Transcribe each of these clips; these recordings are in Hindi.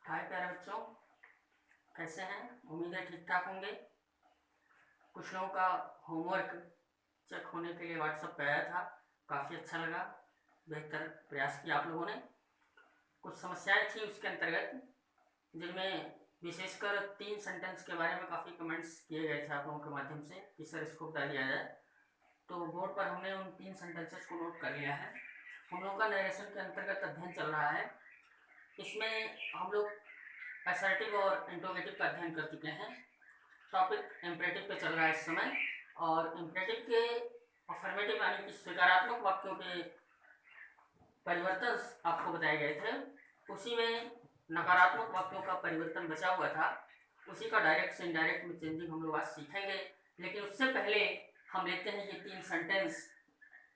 हाय प्यारे बच्चों, कैसे हैं? उम्मीद है ठीक ठाक होंगे। कुछ लोगों का होमवर्क चेक होने के लिए व्हाट्सएप पे आया था, काफ़ी अच्छा लगा, बेहतर प्रयास किया आप लोगों ने। कुछ समस्याएं थी उसके अंतर्गत, जिनमें विशेषकर 3 सेंटेंस के बारे में काफ़ी कमेंट्स किए गए थे आप लोगों के माध्यम से कि सर इसको बता दिया जाए। तो बोर्ड पर हमने उन 3 सेंटेंसेस को नोट कर लिया है। हम लोगों का नरेशन के अंतर्गत अध्ययन चल रहा है। इसमें हम लोग असर्टिव और इंट्रोगेटिव का अध्ययन कर चुके हैं। टॉपिक इम्परेटिव पे चल रहा है इस समय, और इम्परेटिव के अफर्मेटिव यानी कि स्वीकारात्मक वाक्यों के परिवर्तन आपको बताए गए थे। उसी में नकारात्मक वाक्यों का परिवर्तन बचा हुआ था, उसी का डायरेक्ट से इनडायरेक्ट में चेंजिंग हम लोग आज सीखेंगे। लेकिन उससे पहले हम लेते हैं ये 3 सेंटेंस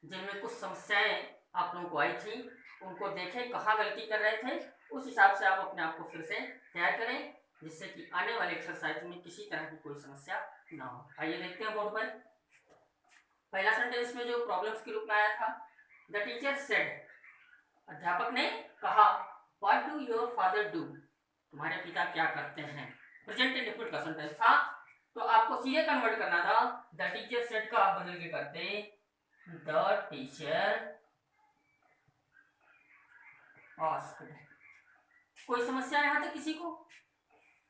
जिनमें कुछ समस्याएं आप लोगों को आई थी, उनको देखें कहाँ गलती कर रहे थे, उस हिसाब से आप अपने आप को फिर से तैयार करें, जिससे कि आने वाले एक्सरसाइज में किसी तरह की कोई समस्या ना हो। आइए देखते हैं बोर्ड पर। पहला सेंटेंस में जो प्रॉब्लम्स के रूप में आया था, द टीचर सेड, अध्यापक ने कहा, what do your father do, तुम्हारे पिता क्या करते हैं। प्रेजेंट इंडेफिनिट का सेंटेंस था, तो आपको सीधे कन्वर्ट करना था। द टीचर सेड का आप बदल के करते द टीचर आस्क्ड। कोई समस्या यहां तक किसी को?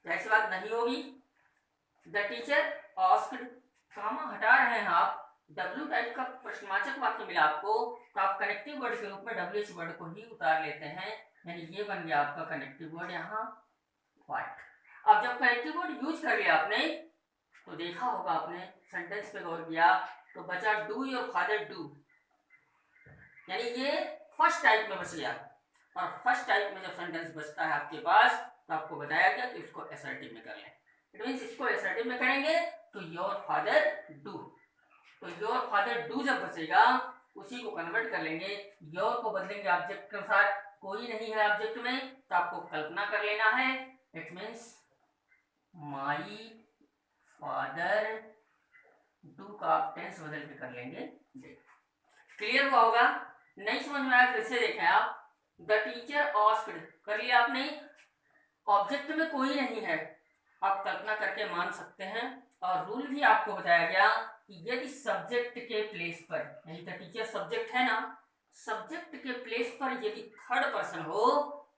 ऐसी बात नहीं होगी। द टीचर आस्क्ड, कामा हटा रहे हैं आप, डब्ल्यू टाइप का प्रश्नवाचक वाक्य मिला आपको, तो आप कनेक्टिव वर्ड के रूप में डब्ल्यूएच वर्ड को ही उतार लेते हैं, यानी ये बन गया आपका कनेक्टिव वर्ड यहाँ व्हाट। अब जब कनेक्टिव वर्ड यूज कर लिया आपने, तो देखा होगा आपने, सेंटेंस पे गौर किया, तो बचा डू योर फादर डू, यानी ये फर्स्ट टाइप में बच गया। और फर्स्ट टाइप में जब सेंटेंस बचता है आपके पास, तो आपको बताया गया कि उसको असर्टिव में कर लें। इट मींस इसको असर्टिव में करेंगे तो योर फादर डू, तो योर फादर डू जब बचेगा उसी को कन्वर्ट कर लेंगे, योर को बदलेंगे ऑब्जेक्ट के अनुसार, कोई नहीं है ऑब्जेक्ट में तो आपको कल्पना कर लेना है। It means my father do का आप टेंस बदल के कर लेंगे। क्लियर हुआ होगा? नहीं समझ में आया फिर से देखें आप। द टीचर आस्क्ड कर लिया आपने, ऑब्जेक्ट में कोई नहीं है, आप कल्पना करके मान सकते हैं। और रूल भी आपको बताया गया कि यदि सब्जेक्ट के प्लेस पर, यानी द टीचर सब्जेक्ट है ना, सब्जेक्ट के प्लेस पर यदि थर्ड पर्सन हो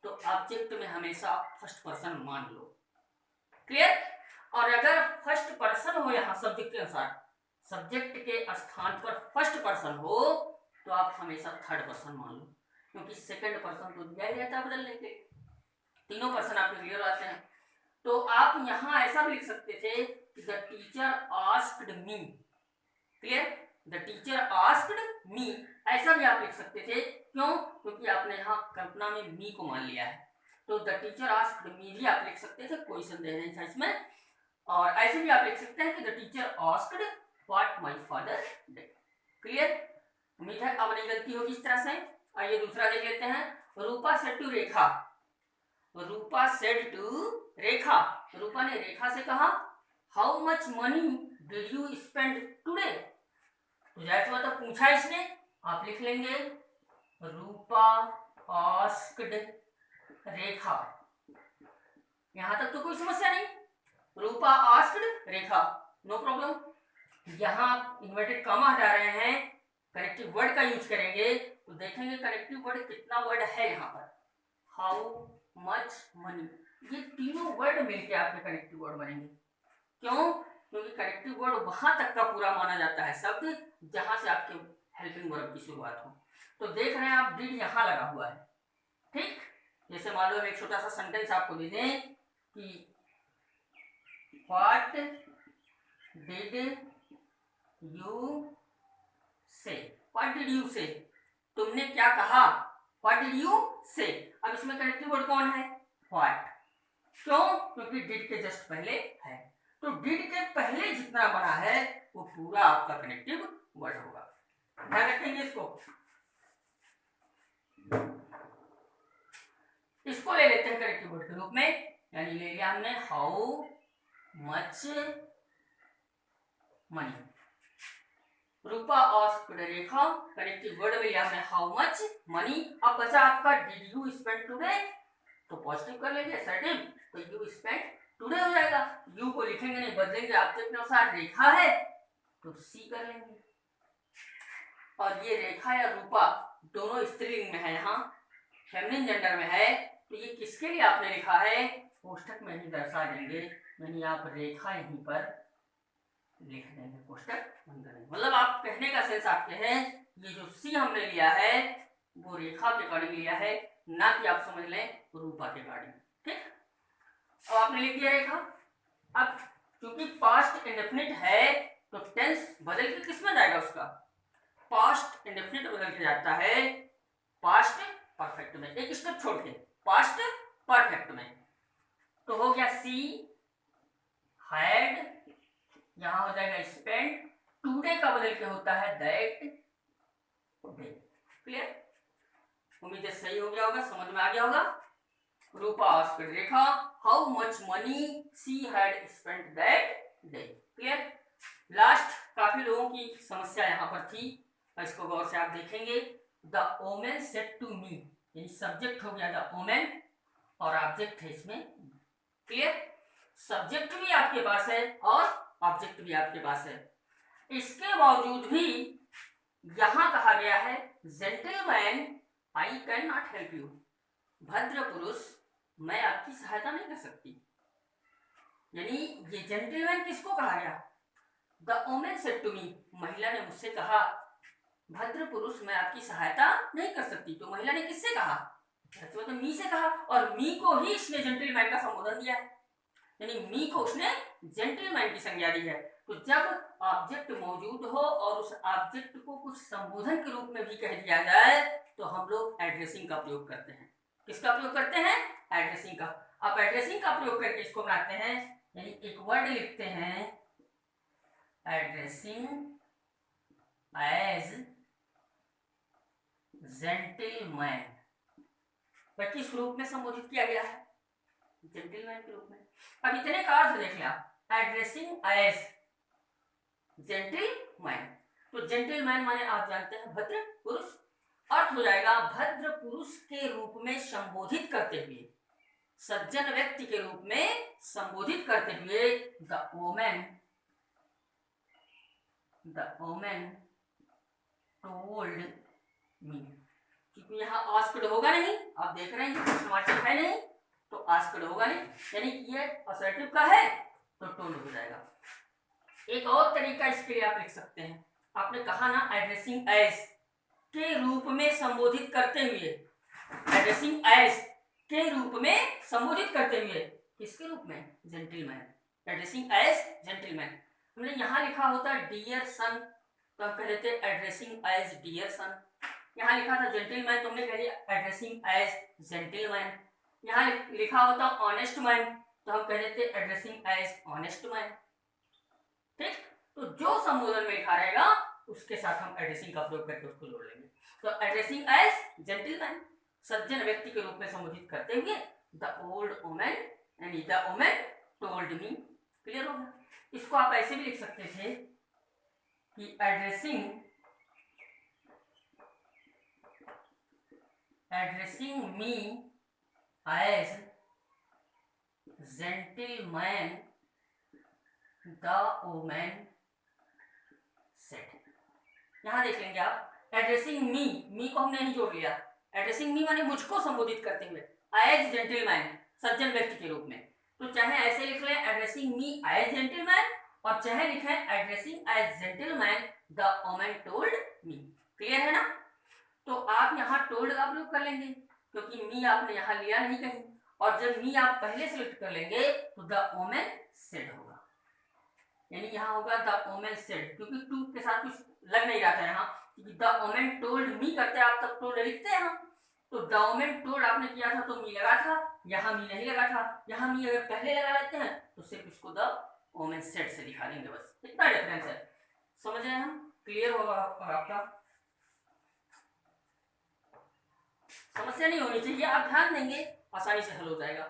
तो ऑब्जेक्ट में हमेशा फर्स्ट पर्सन मान लो। क्लियर? और अगर फर्स्ट पर्सन हो यहाँ सब्जेक्ट के अनुसार, सब्जेक्ट के स्थान पर फर्स्ट पर्सन हो तो आप हमेशा थर्ड पर्सन मान लो, क्योंकि सेकंड पर्सन तो दिया ही रहता है बदलने के। तीनों पर्सन आपके क्लियर आते हैं। तो आप यहां ऐसा भी लिख सकते थे कि the teacher asked me. Clear? The teacher asked me, ऐसा भी आप लिख सकते थे। क्यों? क्योंकि आपने यहां कल्पना में मी को मान लिया है, तो द टीचर आस्क्ड मी भी आप लिख सकते थे, कोई संदेह नहीं था इसमें। और ऐसे भी आप लिख सकते हैं कि the teacher asked what my father did. Clear? उम्मीद है अब नहीं गलती होगी इस तरह से। आइए दूसरा देख लेते हैं। Rupa said to Rekha, Rupa said to Rekha, Rupa ने रेखा से कहा, how much money did you spend today, तो जैसे मतलब पूछा इसने, आप लिख लेंगे रूपा आस्क्ड रेखा। यहां तक तो कोई समस्या नहीं, रूपा आस्क्ड रेखा, नो प्रॉब्लम। यहां आप इन्वर्टेड कॉमा हटा रहे हैं, कनेक्टिव वर्ड का यूज करेंगे, तो देखेंगे कनेक्टिव वर्ड कितना वर्ड है यहाँ पर, हाउ मच मनी, ये तीनों वर्ड मिलके आपके कनेक्टिव वर्ड बनेंगे। क्यों? क्योंकि कनेक्टिव वर्ड वहां तक का पूरा माना जाता है शब्द जहां से आपके हेल्पिंग वर्ब की शुरुआत हो। तो देख रहे हैं आप, डिड यहां लगा हुआ है। ठीक, जैसे मान लो हम एक छोटा सा सेंटेंस आपको दे दें कि व्हाट डिड यू से, व्हाट डिड यू से, तुमने क्या कहा, व्हाट डिड यू से। अब इसमें कनेक्टिव वर्ड कौन है? व्हाट। क्यों? क्योंकि डिड के जस्ट पहले है, तो डिड के पहले जितना बना है वो पूरा आपका कनेक्टिव वर्ड होगा। ध्यान रखेंगे इसको। इसको ले लेते हैं कनेक्टिव वर्ड के रूप में, यानी ले लिया हमने how much money. Rupa asked Rekha, connective word में लिया हमने हाउ मच मनी। अब बचा आपका डिड यू स्पेंड टुडे, तो पॉजिटिव कर लेंगे असर्टिव, तो यू स्पेंट टुडे हो जाएगा। यू को लिखेंगे नहीं, बदलेंगे ऑब्जेक्ट अनुसार, रेखा है तो सी कर लेंगे। और ये रेखा या रूपा दोनों स्त्रीलिंग में है, यहाँ फेमिनिन जेंडर में है, तो ये किसके लिए आपने लिखा है कोष्ठक में ही दर्शा देंगे, यानी आप रेखा यहीं पर लिख देंगे, कोष्ठक बंद करेंगे। मतलब आप कहने का सेंस आपके है ये जो सी हमने लिया है वो रेखा के अकॉर्डिंग लिया है, ना कि आप समझ लें रूपा के अकॉर्डिंग। ठीक, अब आपने लिख दिया रेखा। अब क्योंकि पास्ट इंडेफिनिट है तो टेंस बदल के किस में जाएगा, उसका पास्ट इंडेफिनिट बदल के जाता है पास्ट परफेक्ट में, एक स्टेप छोड़ के पास्ट परफेक्ट में। तो हो गया सी हैड, यहां हो जाएगा स्पेंट, टुडे का बदल के होता है दैट डे। क्लियर, उम्मीद है सही हो गया होगा, समझ में आ गया होगा। Rupa asked Rekha how much money she had spent that day. Clear, last काफी लोगों की समस्या यहाँ पर थी, इसको गौर से आप देखेंगे। The woman said to me, यानी सब्जेक्ट हो गया द ओमेन और ऑब्जेक्ट है इसमें। क्लियर, सब्जेक्ट भी आपके पास है और ऑब्जेक्ट भी आपके पास है, इसके बावजूद भी यहां कहा गया है gentleman I can not help you, भद्र पुरुष मैं आपकी सहायता नहीं कर सकती। यानी ये जेंटलमैन किसको कहा गया, the woman said to me, महिला ने मुझसे कहा भद्र पुरुष मैं आपकी सहायता नहीं कर सकती। तो महिला ने किससे कहा, तो मी से कहा, और मी को ही इसने जेंटलमैन का संबोधन दिया है, यानी मी को उसने जेंटलमैन की संज्ञा दी है। तो जब ऑब्जेक्ट मौजूद हो और उस ऑब्जेक्ट को कुछ संबोधन के रूप में भी कह दिया जाए तो हम लोग एड्रेसिंग का प्रयोग करते हैं। किसका प्रयोग करते हैं, एड्रेसिंग का। अब एड्रेसिंग का प्रयोग करके इसको बनाते हैं, यानी एक वर्ड लिखते हैं एड्रेसिंग एज जेंटलमैन, किस रूप में संबोधित किया गया है, जेंटलमैन के रूप में। अब इतने का अर्थ देख लिया, एड्रेसिंग एज जेंटलमैन, तो जेंटलमैन माने आप जानते हैं भद्र पुरुष, अर्थ हो जाएगा भद्र पुरुष के रूप में संबोधित करते हुए, सज्जन व्यक्ति के रूप में संबोधित करते हुए द ओमेन टोल्ड मी। क्योंकि यहाँ आस्क्ड होगा नहीं, आप देख रहे हैं क्वेश्चन है नहीं, तो आस्क्ड होगा नहीं, यानी ये असर्टिव का है तो टोल्ड हो जाएगा। एक और तरीका इसके लिए आप लिख सकते हैं, आपने कहा ना एड्रेसिंग एज के रूप में संबोधित करते हुए, एड्रेसिंग एज के रूप में संबोधित करते हुए, किसके रूप में, जेंटलमैन, एड्रेसिंग एज जेंटलमैन। हमने यहाँ लिखा होता डियर सन, तो हम कह देते एड्रेसिंग एज डियर सन। यहाँ लिखा था जेंटलमैन, तो हमने कह दिया एड्रेसिंग एज जेंटलमैन। यहाँ लिखा होता ऑनेस्ट मैन, तो हम कह देते एड्रेसिंग एज ऑनेस्ट मैन। ठीक, तो जो संबोधन में लिखा रहेगा उसके साथ हम एड्रेसिंग का प्रयोग करके उसको जोड़ लेंगे। तो एड्रेसिंग एज जेंटलमैन, सज्जन व्यक्ति के रूप में संबोधित करते हुए द ओल्ड वुमन, यानी the woman told me. Clear हो गया। इसको आप ऐसे भी लिख सकते थे कि addressing me as gentleman the woman said. यहां देख लेंगे आप, एड्रेसिंग मी को हमने नहीं जोड़ लिया, एड्रेसिंग मी माने मुझको संबोधित करते हुए, एज जेंटलमैन सज्जन व्यक्ति के रूप में। तो चाहे ऐसे लिख लें एड्रेसिंग मी एज जेंटलमैन, और चाहे लिखें addressing as gentleman the woman told me. Clear है ना। तो आप यहाँ टोल्ड का प्रयोग कर लेंगे क्योंकि मी आपने यहाँ लिया नहीं कहीं, और जब मी आप पहले सेलेक्ट कर लेंगे तो द वुमन सेड होगा, यानी यहाँ होगा द वुमन सेड, क्योंकि टू के साथ कुछ लग नहीं रहा था यहाँ, क्योंकि द वुमन टोल्ड मी करते आप तब टोल्ड लिखते हैं हम, तो द वुमन टोल्ड आपने किया था तो मी लगा था, यहाँ मी नहीं लगा था। यहाँ मी अगर पहले लगा लेते हैं तो सिर्फ इसको द वुमन सेड से दिखा देंगे, बस इतना डिफरेंस है। समझ रहे हैं हम, क्लियर होगा आपका, समस्या नहीं होनी चाहिए, आप ध्यान देंगे आसानी से हल हो जाएगा।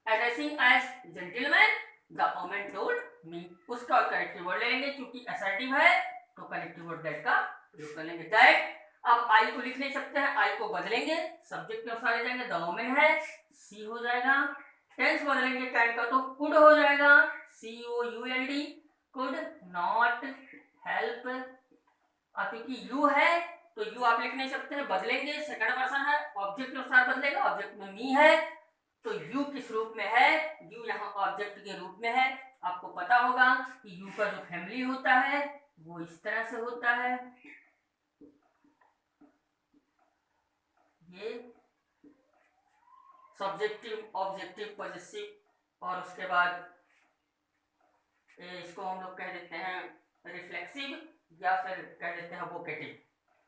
Addressing as gentleman the woman told me, उसका करेक्टिव वर्ड ले लेंगे, क्योंकि असर्टिव है तो करेक्टिव वर्ड दैट का प्रयोग कर लेंगे। दैट अब आई को लिख नहीं सकते हैं, आई को बदलेंगे, सब्जेक्ट के अनुसार ले जाएंगे, द वोमेन है, सी हो जाएगा। टेंस बदलेंगे कैन का तो कुड हो जाएगा, COULD, कुड नॉट हेल्प। क्योंकि यू है तो यू आप लिख नहीं सकते हैं, बदलेंगे, सेकंड पर्सन है, ऑब्जेक्ट के अनुसार बदलेगा, ऑब्जेक्ट में मी है तो यू किस रूप में है, यू यहाँ ऑब्जेक्ट के रूप में है। आपको पता होगा कि यू का जो फैमिली होता है वो इस तरह से होता है, ये सब्जेक्टिव, ऑब्जेक्टिव, पॉजेसिव, और उसके बाद इसको हम लोग कह देते हैं रिफ्लेक्सिव या फिर कह देते हैं वोकेटिव।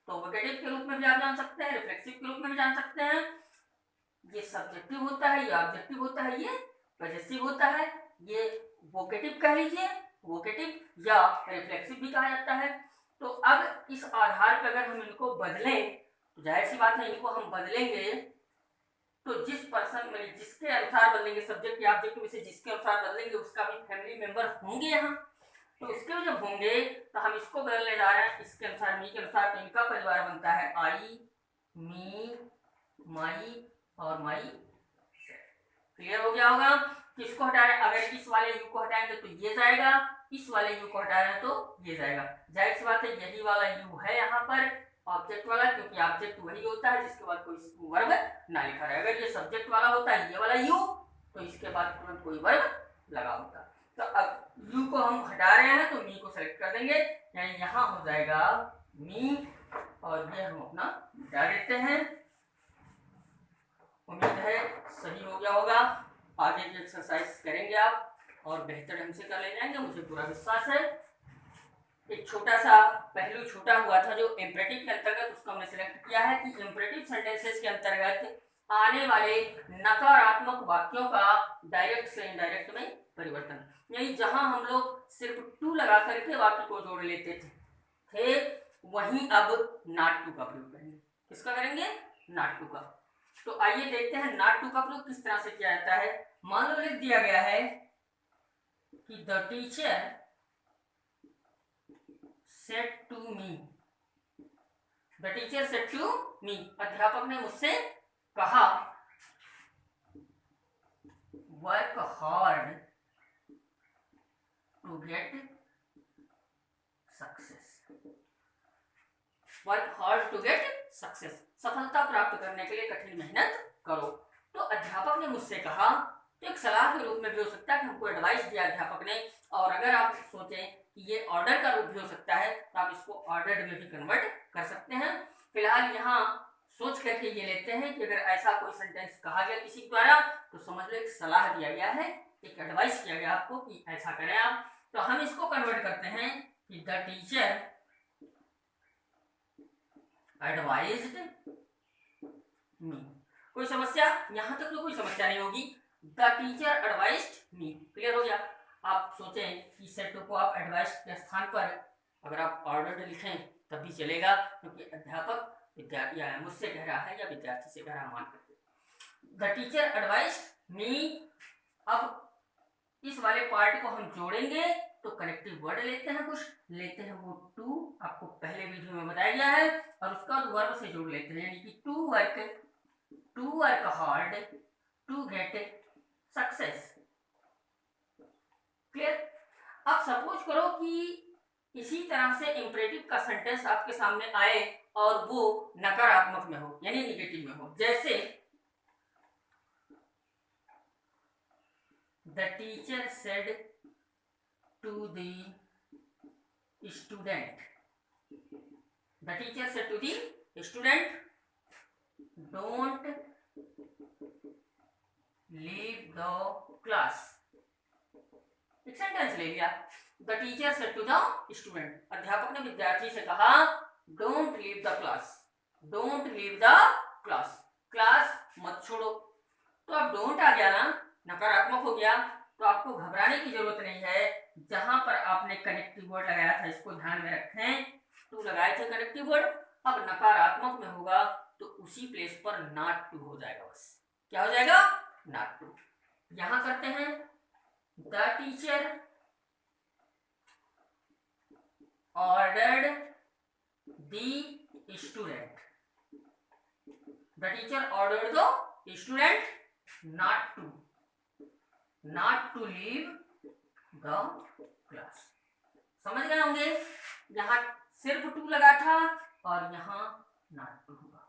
तो वोकेटिव के रूप में भी आप जान सकते हैं, रिफ्लेक्सिव के रूप में भी जान सकते हैं। ये सब्जेक्टिव होता है, ये ऑब्जेक्टिव होता है, ये पॉजेसिव होता है, ये वोकेटिव कह लीजिए, वोकेटिव या रिफ्लेक्सिव भी कहा जाता है। तो अब इस आधार पर अगर हम इनको बदलें तो जाहिर सी बात है इनको हम बदलेंगे तो जिस पर्सन में जिसके अनुसार बदलेंगे, सब्जेक्ट या ऑब्जेक्ट में से जिसके अनुसार बदलेंगे उसका भी फैमिली मेंबर होंगे यहाँ, तो उसके जब होंगे तो हम इसको बदलने जा रहे हैं इसके अनुसार, मी के अनुसार, तो इनका परिवार बनता है आई, मी, माई और माई। क्लियर हो गया होगा। किसको हटा रहे हैं, अगर इस वाले यू को हटाएंगे तो ये जाएगा, इस वाले यू को हटा रहे हैं तो ये जाएगा। जाहिर सी बात है यही वाला यू है यहाँ पर ऑब्जेक्ट वाला, क्योंकि ऑब्जेक्ट वही होता है जिसके बाद कोई वर्ब ना लिखा रहे। अगर ये सब्जेक्ट वाला होता है ये वाला यू तो इसके बाद तुरंत कोई वर्ब लगा होता। तो अब यू को हम हटा रहे हैं तो मी को सेलेक्ट कर देंगे, यानी यहाँ हो जाएगा मी और ये हम अपना हटा देते हैं। उम्मीद है सही हो गया होगा। आगे की एक्सरसाइज करेंगे आप और बेहतर ढंग से कर ले जाएंगे, मुझे पूरा विश्वास है। एक छोटा सा पहलू छूटा हुआ था जो इम्परेटिव के अंतर्गत, उसको हमने सिलेक्ट किया है कि इम्परेटिव सेंटेंसेस के अंतर्गत आने वाले नकारात्मक वाक्यों का डायरेक्ट से इनडायरेक्ट में परिवर्तन, यानी जहां हम लोग सिर्फ टू लगा करके वाक्य को जोड़ लेते थे वहीं अब नॉट टू का प्रयोग करेंगे। किसका करेंगे, नॉट टू का। तो आइए देखते हैं नॉट टू का प्रयोग किस तरह से किया जाता है। मान लो लिख दिया गया है कि the teacher said to me, the teacher said to me, अध्यापक ने मुझसे कहा, work hard to get success, work hard to get success, सफलता प्राप्त करने के लिए कठिन मेहनत करो। तो अध्यापक ने मुझसे कहा, तो एक सलाह के रूप में भी हो सकता है कि हमको एडवाइस दिया अध्यापक ने, और अगर आप सोचें कि ये ऑर्डर का रूप भी हो सकता है तो आप इसको ऑर्डर्ड में भी कन्वर्ट कर सकते हैं। फिलहाल यहाँ सोच करके ये लेते हैं कि अगर ऐसा कोई सेंटेंस कहा गया किसी द्वारा तो समझ लो एक सलाह दिया गया है, एक एडवाइस किया गया आपको कि ऐसा करें आप। तो हम इसको कन्वर्ट करते हैं कि द टीचर एडवाइज्ड मी। कोई समस्या, यहाँ तक तो कोई समस्या नहीं होगी। The teacher advised me, clear हो गया। आप सोचें कि सेट को आप एडवाइस के स्थान पर अगर आप ऑर्डर लिखें तब भी चलेगा, क्योंकि अध्यापक विद्यार्थी मुझसे कह रहा है या विद्यार्थी से कह रहा है, मान करके द टीचर एडवाइज्ड मी। अब इस वाले पार्ट को हम जोड़ेंगे तो कनेक्टिव वर्ड लेते हैं, कुछ लेते हैं वो टू, आपको पहले वीडियो में बताया गया है, और उसका वर्ब से जोड़ लेते हैं, यानी कि to work hard to get success. Clear. अब सपोज करो कि इसी तरह से इंपरेटिव का सेंटेंस आपके सामने आए और वो नकारात्मक में हो, यानी निगेटिव में हो, जैसे the teacher said to the student, the teacher said to the student don't leave the class. एक सेंटेंस ले लिया, the teacher said to the student, अध्यापक ने विद्यार्थी से कहा don't leave the class, don't leave the class, class मत छोड़ो। तो अब डोंट आ गया ना, नकारात्मक हो गया, तो आपको घबराने की जरूरत नहीं है। जहां पर आपने कनेक्टिव वर्ड लगाया था इसको ध्यान में रखें, टू लगाए थे कनेक्टिव वर्ड, अब नकारात्मक में होगा तो उसी प्लेस पर नॉट टू हो जाएगा, बस क्या हो जाएगा, नॉट टू। यहां करते हैं the teacher ordered the student. The teacher ordered the student not to leave the class. समझ गए होंगे, यहाँ सिर्फ टू लगा था और यहाँ नॉट टू हुआ.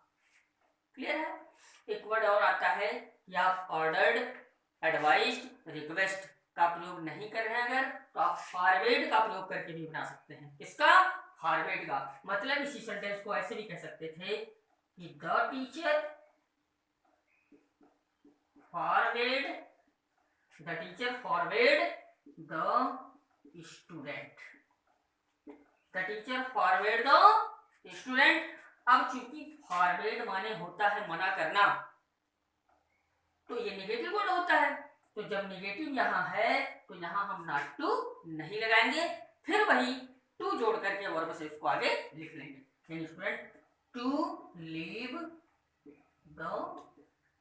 क्लियर है. एक वर्ड और आता है कि आप ऑर्डर्ड, एडवाइज्ड, रिक्वेस्ट का प्रयोग नहीं कर रहे हैं अगर, तो आप फॉरवर्ड का प्रयोग करके भी बना सकते हैं. किसका? फॉरवर्ड का. मतलब इसी सेंटेंस को ऐसे भी कह सकते थे कि the teacher forward the student. The teacher forward the student. अब चूंकि फॉरवर्ड माने होता है मना करना, तो ये नेगेटिव वर्ड होता है. तो जब नेगेटिव यहाँ है तो यहाँ हम नॉट टू नहीं लगाएंगे, फिर वही टू जोड़ करके वर्ब से इसको आगे लिख लेंगे. यानी student to leave the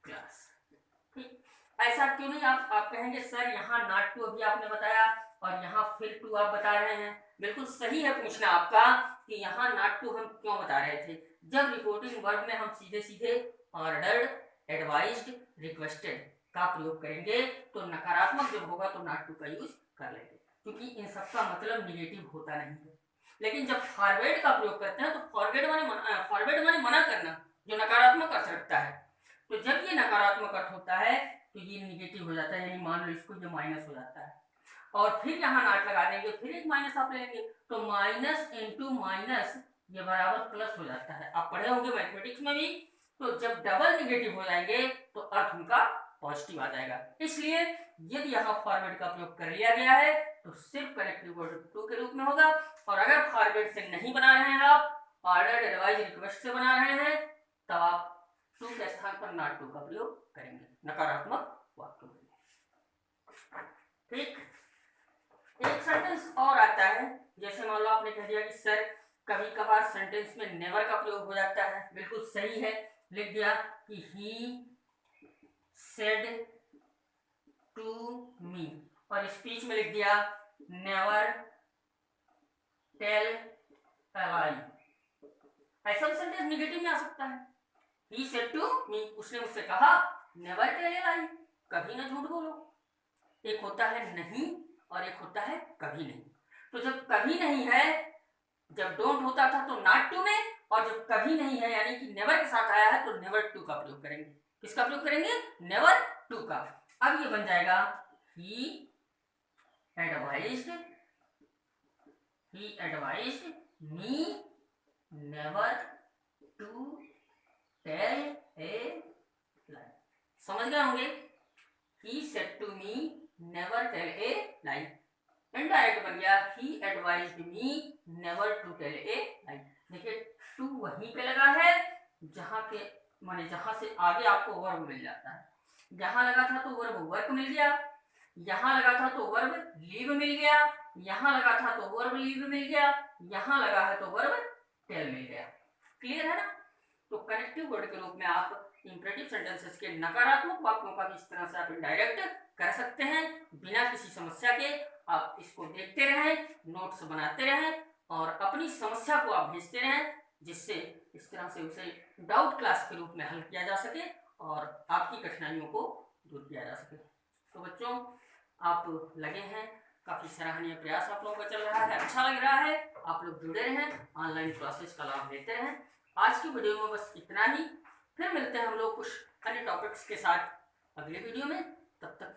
class. ठीक. ऐसा क्यों नहीं? आप कहेंगे सर यहाँ नॉट टू अभी आपने बताया और यहाँ फिर टू आप बता रहे हैं. बिल्कुल सही है पूछना आपका कि यहाँ नॉट टू हम क्यों बता रहे थे. जब रिपोर्टिंग वर्ब में हम सीधे सीधे ऑर्डर्ड, एडवाइज्ड, रिक्वेस्टेड का प्रयोग करेंगे तो नकारात्मक जब होगा तो नॉट टू का यूज कर लेंगे, क्योंकि इन सबका मतलब निगेटिव होता नहीं है. लेकिन जब फॉरवर्ड का प्रयोग करते हैं तो फॉरवर्ड माने मना करना, जो नकारात्मक अर्थ रखता है. तो जब ये नकारात्मक अर्थ होता है तो ये निगेटिव हो जाता है. यानी मान लो इसको ये माइनस हो जाता है और फिर यहाँ नॉट लगा देंगे, फिर एक माइनस आप ले लेंगे तो माइनस इंटू माइनस ये बराबर प्लस हो जाता है. आप पढ़े होंगे मैथमेटिक्स में भी. तो जब डबल निगेटिव हो जाएंगे तो अर्थ उनका पॉजिटिव आ जाएगा. इसलिए यदि यहाँ फॉरवर्ड का प्रयोग कर लिया गया है तो सिर्फ कनेक्टिव वर्ड टू के रूप में होगा. और अगर फॉरवर्ड से नहीं बना रहे हैं आप, ऑर्डर, एडवाइज, रिक्वेस्ट से बना रहे हैं, तब आप टू के स्थान पर नॉट टू का प्रयोग करेंगे, नकारात्मक वाक्य में. ठीक. एक सेंटेंस और आता है, जैसे मान लो आपने कह दिया कि सर कभी कभार सेंटेंस में नेवर का प्रयोग हो जाता है. बिल्कुल सही है. लिख दिया कि ही said to me और स्पीच में लिख दिया never tell a lie. ऐसा भी सेंटेंस नेगेटिव में आ सकता है. he said to me, उसने मुझसे कहा never tell a lie, कभी ना झूठ बोलो. एक होता है नहीं और एक होता है कभी नहीं. तो जब कभी नहीं है, जब डोंट होता था तो नॉट टू में, और जब कभी नहीं है यानी कि नेवर के साथ आया है तो नेवर टू का प्रयोग करेंगे. किसका प्रयोग करेंगे? नेवर टू का. अब ये बन जाएगा he advised me never to tell a lie. समझ गए होंगे. he said to me never tell a lie. Indirect बन गया he advised me never to tell a lie. देखिए टू वहीं पे लगा है जहां के माने जहां से आगे आपको वर्ब मिल जाता है. यहाँ लगा था तो वर्ब वर्क मिल गया, यहाँ लगा था तो वर्ब लीव मिल गया, यहाँ लगा था तो वर्ब लीव मिल गया, यहाँ लगा है तो वर्ब टेल मिल गया. क्लियर है ना. तो कनेक्टिव वर्ड के रूप में आप इंपरेटिव सेंटेंसेस के नकारात्मक वाक्यों का भी इस तरह से आप इनडायरेक्ट कर सकते हैं बिना किसी समस्या के. आप इसको देखते रहें, नोट्स बनाते रहें और अपनी समस्या को आप भेजते रहें, जिससे इस तरह से उसे डाउट क्लास के रूप में हल किया जा सके और आपकी कठिनाइयों को दूर किया जा सके. तो बच्चों आप लगे हैं, काफ़ी सराहनीय प्रयास आप लोगों का चल रहा है, अच्छा लग रहा है. आप लोग जुड़े रहें, ऑनलाइन क्लासेस का लाभ लेते रहें. आज की वीडियो में बस इतना ही. फिर मिलते हैं हम लोग कुछ अन्य टॉपिक्स के साथ अगले वीडियो में. तब तक